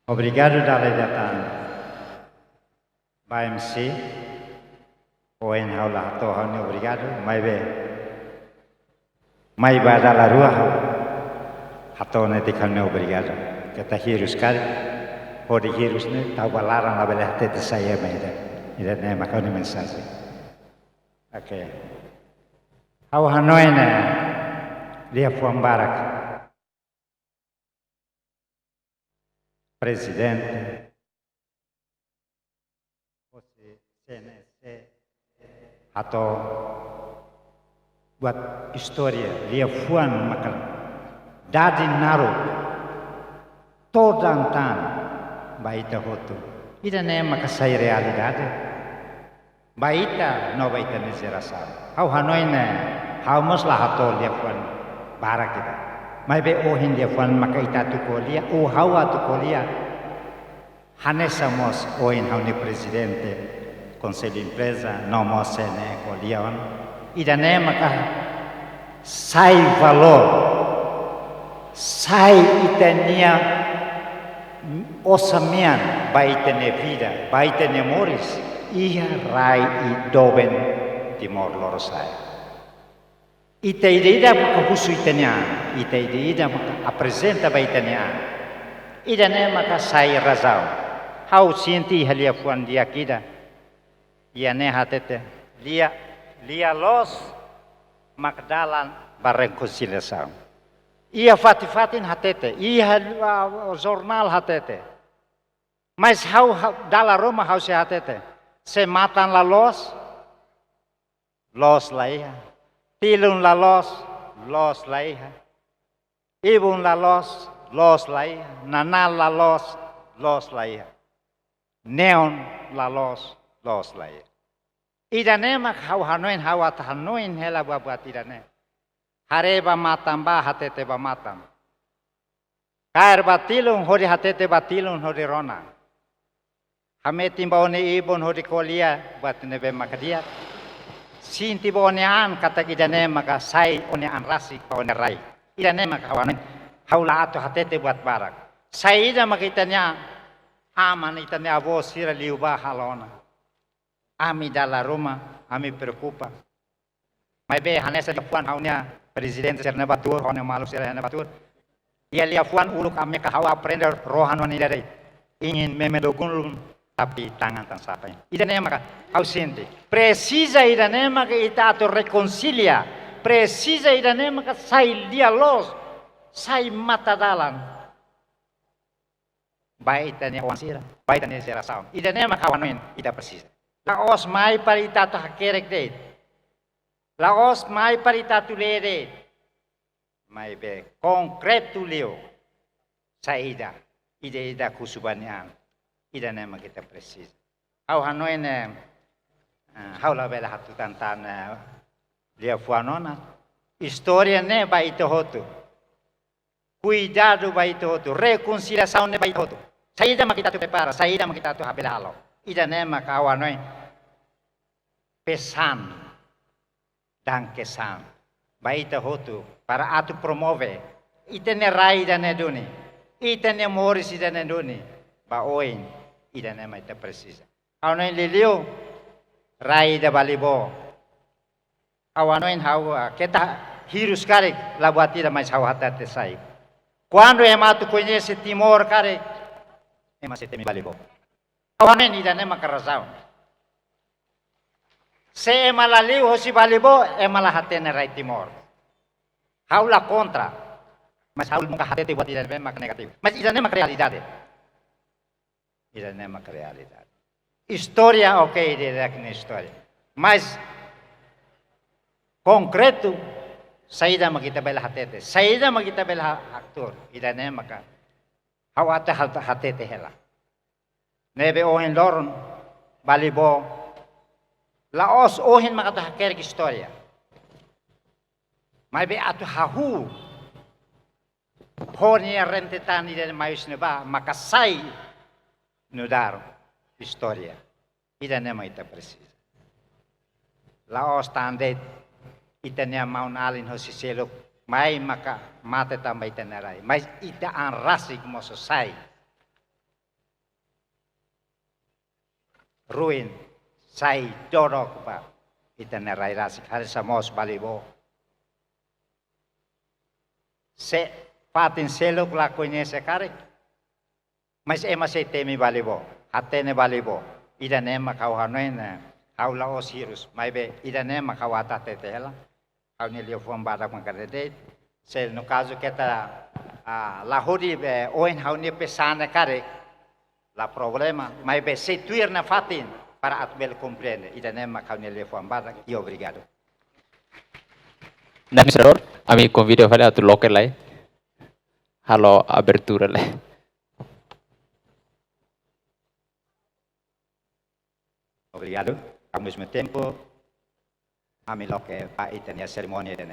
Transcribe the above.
Obrigado, Daledatan. BMC, ON Haula Tohani, obrigado. Mai bada la rua hatone tikane obrigado. Kata hirus kali, hodi hirus ne tahu balarang la bela tete saya meida. Ida ne makani mensasi. Oke. Hau Hanoi ne dia Fuan Barak. Presidente, CNC, atau buat historia, dia Fuan makal, dadi naru, todang tan, baita hotu, ida ne maka sai realidade, baita no baita ne serasa, hau Hanoi ne, hau maslah hato dia Fuan Barak kita. Mai be ohin dia Fuan maka ita tu kolia, o hawa tu kolia. Hanesamos ohin hau ni presidente, conselho empresa, não mos ne kolia on. Ida ne maka sai valor, sai itania osamian baitene vida, baitene moris, ia rai i doben timor lorosai. Ita ida maka husu itania, ita ida maka apresenta baitania. Ida ne maka sai razau. Hau sinti halia Fuan dia kida. Ia ne hatete. Lia los makdalan barengkonsiliação. Ia fatin hatete. Ia jornal hatete. Mas hau dala Roma hau se hatete. Se matan la los la ia. Tilun la los la hija. Ibun la los la hija. Nanal la los la hija. Neon la los la hija. Idane mak hau Hanoin hau at Hanoin hela buat idane. Hareba matam ba hatete ba matam. Kair batilun hori hatete batilun hori rona. Hametim ba one ibun hori kolia buat nebe makadiat. Sinti bo onean kata idane maka sai onean rasi pa one rai. Idane maka hawanin haula ato hatete buat barak. Sai ida maka itanya aman itanya abo sira liuba halona. Ami dalla Roma, ami preocupa. Mai be hanesa Fuan haunya presidente serna batur haunya malu serna batur. Ia lia Fuan uluk ami ka hawa aprender rohan wani dari. Ingin memedogun tapi tangan tan sampai. Idane maka hau sente. Precisa idane maka itato reconcilia. Precisa idane maka sai dialog, sai matadalan. Baik tanya wansira, baik tanya serasau. Idane maka wanuin ida precisa. Laos mai para itato hakerek deit. Laos mai para itato lede. Mai be konkretu leo. Saida ida kusubanian. Ida nema kita precis. Au Hanoi ne hau la bela hatu tantan lia Fuanona. História ne baito hotu. Cuidado baito hotu. Reconciliação ne baito hotu. Saida makita tu prepara, saida makita tu habela halo. Ida nema ka Hanoi pesan dan kesan. Baito hotu para atu promove. Itene rai dan eduni. Itene moris dan eduni. Ba oin ida nema ita precisa. Hanoi liliu rai da balibo. Awanoin hau kita hirus karek labuati da mais hau hatate sai. Quando ematu conhece Timor karek ema se temi balibo. Awanoin ida nema karazau. Se ema laliu hosi balibo ema la hatene rai Timor. Hau la contra. Mas hau muka hatete buat ida nema negatif. Mas ida nema realidade. Ida nema realidade. História, ok, ida na história. Mas konkretu saída makita bela hatete. Saída makita bela aktor. Ida ne maka hawata hatete hela. Nebe ohin loron balibo laos ohin makata haker história. Mai be atu hahu hornia rentetan ida mais neba maka sai nudar história. Ida ne makita precisa. Laos tandet itanya maun alin ho siselok mai maka mate tambah itanerai. Mas ita an rasik mo sosai. ruin, sai dorok pa. Itane rai rasik hari samos balibo. Se patin selok lakuinnya sekali. Mas se temi balibo, hatene balibo. Idane makau hanoin haula osirus, maibe idane makau atate tela. Kau nilio fom badak mangkadete. Sel no caso kita lahori be oin hauni pesane kare la problema, maibe se tuir na fatin para atbel compreende. Idane makau nilio fom badak. E obrigado. Dan senador, kami convido pada tu local lai. Halo abertura lai. Obrigado. Ao mesmo tempo, a mi lo que pa itania cerimônia de